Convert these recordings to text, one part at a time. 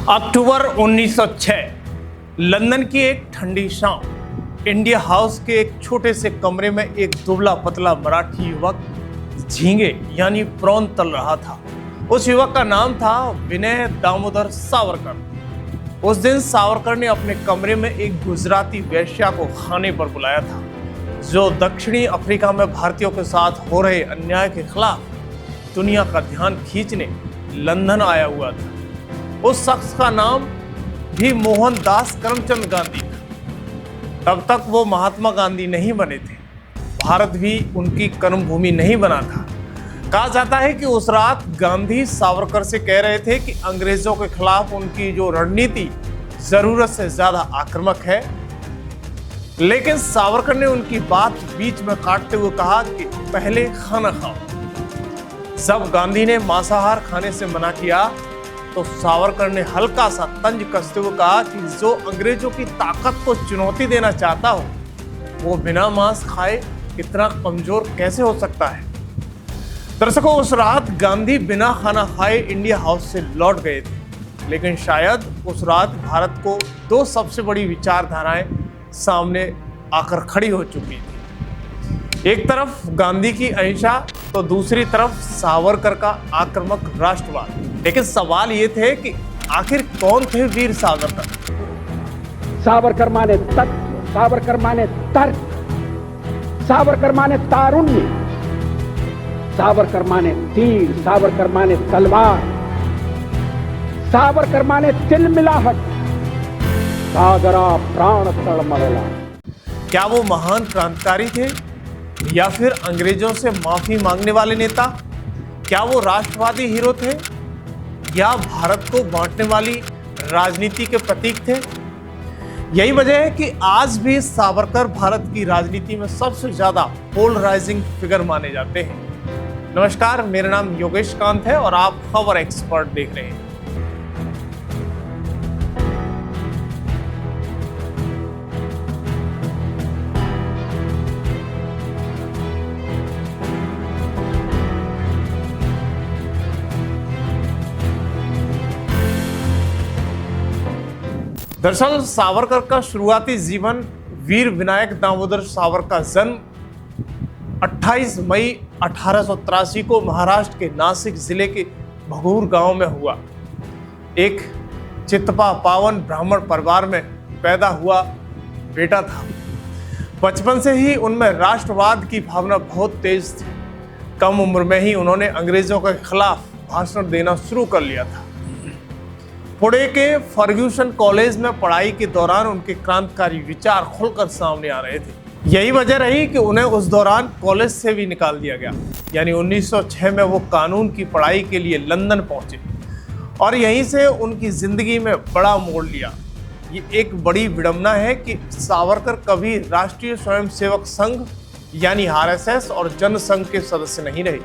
अक्टूबर 1906 London की एक ठंडी शाम इंडिया हाउस के एक छोटे से कमरे में एक दुबला पतला मराठी युवक झींगे यानी प्रॉन तल रहा था। उस युवक का नाम था विनय दामोदर सावरकर। उस दिन सावरकर ने अपने कमरे में एक गुजराती वेश्या को खाने पर बुलाया था, जो दक्षिणी अफ्रीका में भारतीयों के साथ हो रहे अन्याय के खिलाफ दुनिया का ध्यान खींचने लंदन आया हुआ था। उस शख्स का नाम भी मोहनदास करमचंद गांधी था। तब तक वो महात्मा गांधी नहीं बने थे, भारत भी उनकी कर्मभूमि नहीं बना था। कहा जाता है कि उस रात गांधी सावरकर से कह रहे थे कि अंग्रेजों के खिलाफ उनकी जो रणनीति जरूरत से ज्यादा आक्रामक है, लेकिन सावरकर ने उनकी बात बीच में काटते हुए कहा कि पहले खाना खाओ। जब गांधी ने मांसाहार खाने से मना किया तो सावरकर ने हल्का सा तंज कसते हुए कहा कि जो अंग्रेजों की ताकत को चुनौती देना चाहता हो वो बिना मांस खाए इतना कमजोर कैसे हो सकता है। दर्शकों, उस रात गांधी बिना खाना खाए इंडिया हाउस से लौट गए थे, लेकिन शायद उस रात भारत को दो सबसे बड़ी विचारधाराएं सामने आकर खड़ी हो चुकी थी। एक तरफ गांधी की अहिंसा तो दूसरी तरफ सावरकर का आक्रामक राष्ट्रवाद। लेकिन सवाल ये थे कि आखिर कौन थे वीर सावरकर। सावरकर माने तत्व, सावरकर माने तर्क, सावरकर माने तारुण्य, सावरकर माने तीर, सावरकर माने तलवार, सावरकर माने तिलमिलाहट, सागरा प्राण तड़मड़ला। क्या वो महान क्रांतिकारी थे या फिर अंग्रेजों से माफी मांगने वाले नेता? क्या वो राष्ट्रवादी हीरो थे या भारत को बांटने वाली राजनीति के प्रतीक थे? यही वजह है कि आज भी सावरकर भारत की राजनीति में सबसे ज्यादा पोलराइजिंग फिगर माने जाते हैं। नमस्कार, मेरा नाम योगेश कांत है और आप खबर एक्सपर्ट देख रहे हैं। दरअसल सावरकर का शुरुआती जीवन वीर विनायक दामोदर सावरकर का जन्म 28 मई 1883 को महाराष्ट्र के नासिक जिले के भगूर गांव में हुआ। एक चित्तपा पावन ब्राह्मण परिवार में पैदा हुआ बेटा था। बचपन से ही उनमें राष्ट्रवाद की भावना बहुत तेज थी। कम उम्र में ही उन्होंने अंग्रेजों के खिलाफ भाषण देना शुरू कर लिया था। पुणे के फर्ग्यूसन कॉलेज में पढ़ाई के दौरान उनके क्रांतिकारी विचार खुलकर सामने आ रहे थे। यही वजह रही कि उन्हें उस दौरान कॉलेज से भी निकाल दिया गया। यानी 1906 में वो कानून की पढ़ाई के लिए लंदन पहुंचे और यहीं से उनकी जिंदगी में बड़ा मोड़ लिया। ये एक बड़ी विडंबना है कि सावरकर कभी राष्ट्रीय स्वयंसेवक संघ यानी RSS और जनसंघ के सदस्य नहीं रहे,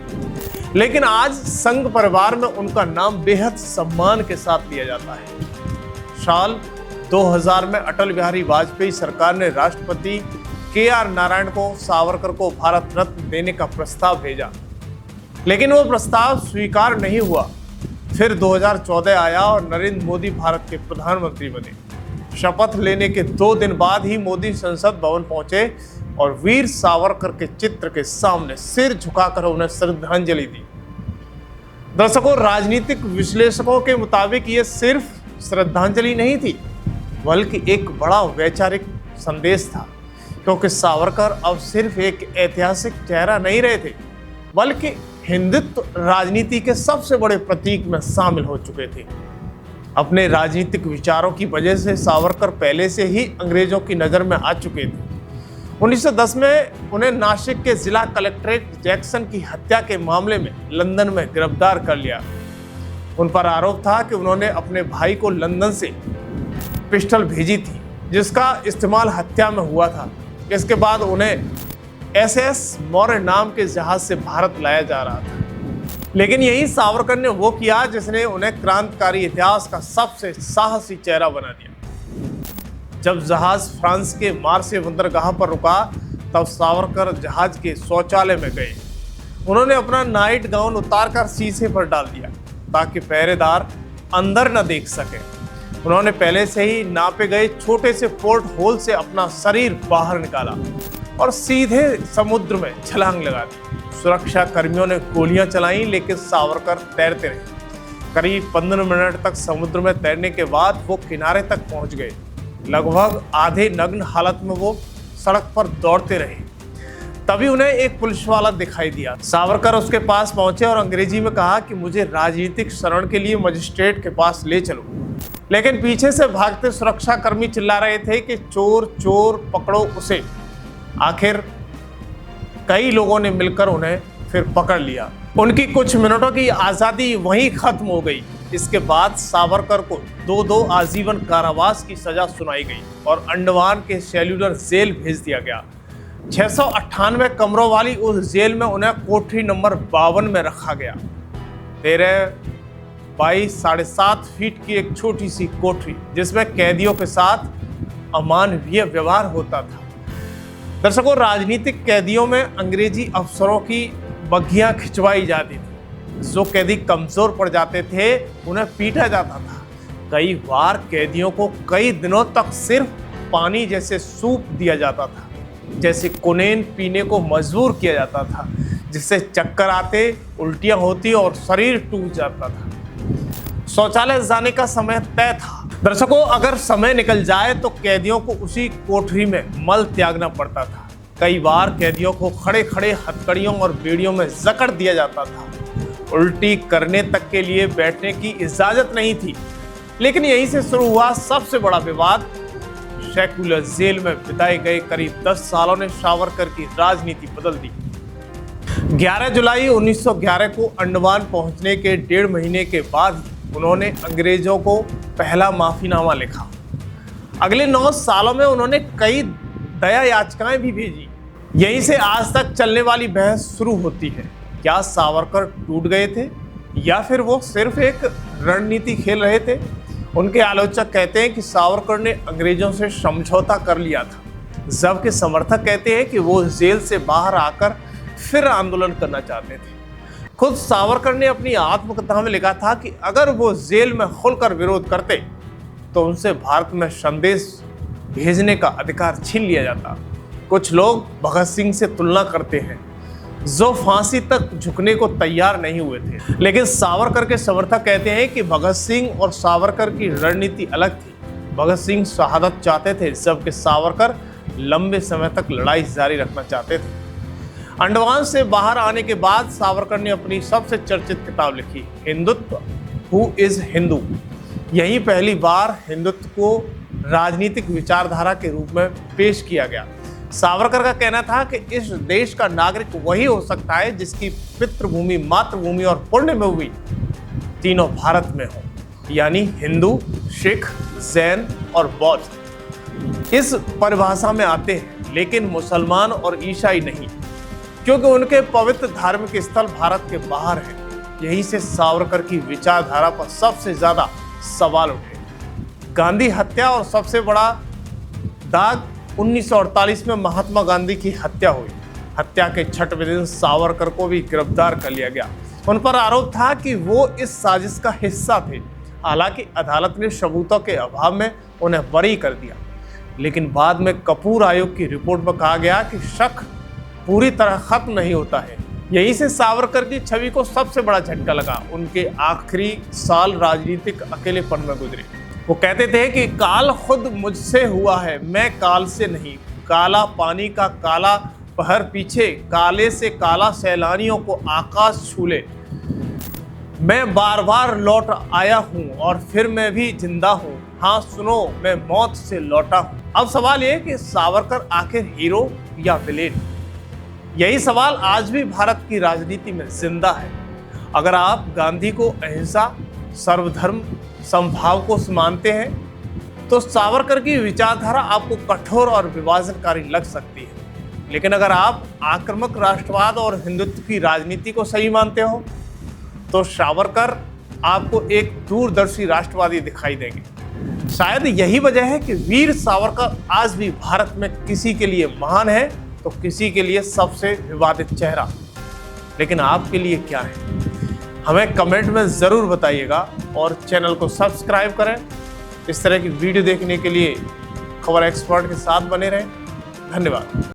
लेकिन आज संघ परिवार में उनका नाम बेहद सम्मान के साथ लिया जाता है। साल 2000 में अटल बिहारी वाजपेयी सरकार ने राष्ट्रपति KR नारायण को सावरकर को भारत रत्न देने का प्रस्ताव भेजा, लेकिन वो प्रस्ताव स्वीकार नहीं हुआ। फिर 2014 आया और नरेंद्र मोदी भारत के प्रधानमंत्री बने। शपथ लेने के 2 दिन बाद ही मोदी संसद भवन पहुंचे और वीर सावरकर के चित्र के सामने सिर झुकाकर उन्हें श्रद्धांजलि दी। दर्शकों, राजनीतिक विश्लेषकों के मुताबिक ये सिर्फ श्रद्धांजलि नहीं थी, बल्कि एक बड़ा वैचारिक संदेश था, क्योंकि सावरकर अब सिर्फ एक ऐतिहासिक चेहरा नहीं रहे थे, बल्कि हिंदुत्व राजनीति के सबसे बड़े प्रतीक में शामिल हो चुके थे। अपने राजनीतिक विचारों की वजह से सावरकर पहले से ही अंग्रेजों की नज़र में आ चुके थे। 1910 में उन्हें नासिक के जिला कलेक्ट्रेट जैक्सन की हत्या के मामले में लंदन में गिरफ्तार कर लिया। उन पर आरोप था कि उन्होंने अपने भाई को लंदन से पिस्टल भेजी थी, जिसका इस्तेमाल हत्या में हुआ था। इसके बाद उन्हें SS मौर्य नाम के जहाज से भारत लाया जा रहा था, लेकिन यही सावरकर ने वो किया जिसने उन्हें क्रांतिकारी इतिहास का सबसे साहसी चेहरा बना दिया। जब जहाज फ्रांस के मार्से बंदरगाह पर रुका, तब सावरकर जहाज के शौचालय में गए। उन्होंने अपना नाइट गाउन उतारकर शीशे पर डाल दिया ताकि पहरेदार अंदर न देख सके। उन्होंने पहले से ही नापे गए छोटे से पोर्ट होल से अपना शरीर बाहर निकाला और सीधे समुद्र में छलांग लगा दी। सुरक्षा कर्मियों ने गोलियां चलाई, लेकिन सावरकर तैरते रहे। करीब 15 मिनट तक समुद्र में तैरने के बाद वो किनारे तक पहुंच गए। लगभग आधे नग्न हालत में वो सड़क पर दौड़ते रहे। तभी उन्हें एक पुलिस वाला दिखाई दिया। सावरकर उसके पास पहुंचे और अंग्रेजी में कहा कि मुझे राजनीतिक शरण के लिए मजिस्ट्रेट के पास ले चलो। लेकिन पीछे से भागते सुरक्षा कर्मी चिल्ला रहे थे कि चोर चोर पकड़ो उसे। आखिर कई लोगों ने मिलकर उन्हें फिर पकड़ लिया। उनकी कुछ मिनटों की आज़ादी वहीं खत्म हो गई। इसके बाद सावरकर को 2 आजीवन कारावास की सजा सुनाई गई और अंडमान के सेल्यूलर जेल भेज दिया गया। 698 कमरों वाली उस जेल में उन्हें कोठरी नंबर 52 में रखा गया। 13 बाई 7.5 फीट की एक छोटी सी कोठरी, जिसमें कैदियों के साथ अमानवीय व्यवहार होता था। दर्शकों, राजनीतिक कैदियों में अंग्रेजी अफसरों की बग्घियां खिंचवाई जाती थी। जो कैदी कमजोर पड़ जाते थे उन्हें पीटा जाता था। कई बार कैदियों को कई दिनों तक सिर्फ पानी जैसे सूप दिया जाता था, जैसे कोनेन पीने को मजबूर किया जाता था, जिससे चक्कर आते, उल्टियां होती और शरीर टूट जाता था। शौचालय जाने का समय तय था। दर्शकों, अगर समय निकल जाए तो कैदियों को उसी कोठरी में मल त्यागना पड़ता था। कई बार कैदियों को खड़े खड़े हथकड़ियों और बेड़ियों में जकड़ दिया जाता था। उल्टी करने तक के लिए बैठने की इजाजत नहीं थी। लेकिन यहीं से शुरू हुआ सबसे बड़ा विवाद। सेक्युलर जेल में बिताए गए करीब 10 सालों ने सावरकर की राजनीति बदल दी। 11 जुलाई 1911 को अंडमान पहुंचने के 1.5 महीने के बाद उन्होंने अंग्रेजों को पहला माफीनामा लिखा। अगले 9 सालों में उन्होंने कई दया याचिकाएं भी भेजी। यहीं से आज तक चलने वाली बहस शुरू होती है। क्या सावरकर टूट गए थे या फिर वो सिर्फ एक रणनीति खेल रहे थे? उनके आलोचक कहते हैं कि सावरकर ने अंग्रेजों से समझौता कर लिया था, जबकि समर्थक कहते हैं कि वो जेल से बाहर आकर फिर आंदोलन करना चाहते थे। खुद सावरकर ने अपनी आत्मकथा में लिखा था कि अगर वो जेल में खुलकर विरोध करते तो उनसे भारत में संदेश भेजने का अधिकार छीन लिया जाता। कुछ लोग भगत सिंह से तुलना करते हैं, जो फांसी तक झुकने को तैयार नहीं हुए थे। लेकिन सावरकर के समर्थक कहते हैं कि भगत सिंह और सावरकर की रणनीति अलग थी। भगत सिंह शहादत चाहते थे, जबकि सावरकर लंबे समय तक लड़ाई जारी रखना चाहते थे। अंडमान से बाहर आने के बाद सावरकर ने अपनी सबसे चर्चित किताब लिखी, हिंदुत्व, हु इज हिंदू। यही पहली बार हिंदुत्व को राजनीतिक विचारधारा के रूप में पेश किया गया। सावरकर का कहना था कि इस देश का नागरिक वही हो सकता है जिसकी पितृभूमि, मातृभूमि और पुण्यभूमि तीनों भारत में हो, यानी हिंदू, सिख, जैन और बौद्ध इस परिभाषा में आते हैं, लेकिन मुसलमान और ईसाई नहीं, क्योंकि उनके पवित्र धार्मिक स्थल भारत के बाहर हैं। यहीं से सावरकर की विचारधारा पर सबसे ज्यादा सवाल उठे। गांधी हत्या और सबसे बड़ा दाग 1948 में महात्मा गांधी की हत्या हुई। हत्या के 6वें दिन सावरकर को भी गिरफ्तार कर लिया गया। उन पर आरोप था कि वो इस साजिश का हिस्सा थे। हालांकि अदालत ने सबूतों के अभाव में उन्हें बरी कर दिया, लेकिन बाद में कपूर आयोग की रिपोर्ट में कहा गया कि शक पूरी तरह खत्म नहीं होता है। यहीं से सावरकर की छवि को सबसे बड़ा झटका लगा। उनके आखिरी साल राजनीतिक अकेलेपन में गुजरे। वो कहते थे कि काल खुद मुझसे हुआ है, मैं काल से नहीं। काला पानी का काला पहर पीछे, काले से काला सैलानियों को आकाश छूले। मैं बार बार लौट आया हूँ और फिर मैं भी जिंदा हूँ। हाँ सुनो, मैं मौत से लौटा हूँ। अब सवाल ये कि सावरकर आखिर हीरो या विलेन? यही सवाल आज भी भारत की राजनीति में जिंदा है। अगर आप गांधी को अहिंसा, सर्वधर्म समभाव को मानते हैं तो सावरकर की विचारधारा आपको कठोर और विभाजनकारी लग सकती है। लेकिन अगर आप आक्रामक राष्ट्रवाद और हिंदुत्व की राजनीति को सही मानते हो तो सावरकर आपको एक दूरदर्शी राष्ट्रवादी दिखाई देंगे। शायद यही वजह है कि वीर सावरकर आज भी भारत में किसी के लिए महान है तो किसी के लिए सबसे विवादित चेहरा। लेकिन आपके लिए क्या है, हमें कमेंट में ज़रूर बताइएगा और चैनल को सब्सक्राइब करें इस तरह की वीडियो देखने के लिए खबर एक्सपर्ट के साथ बने रहें। धन्यवाद।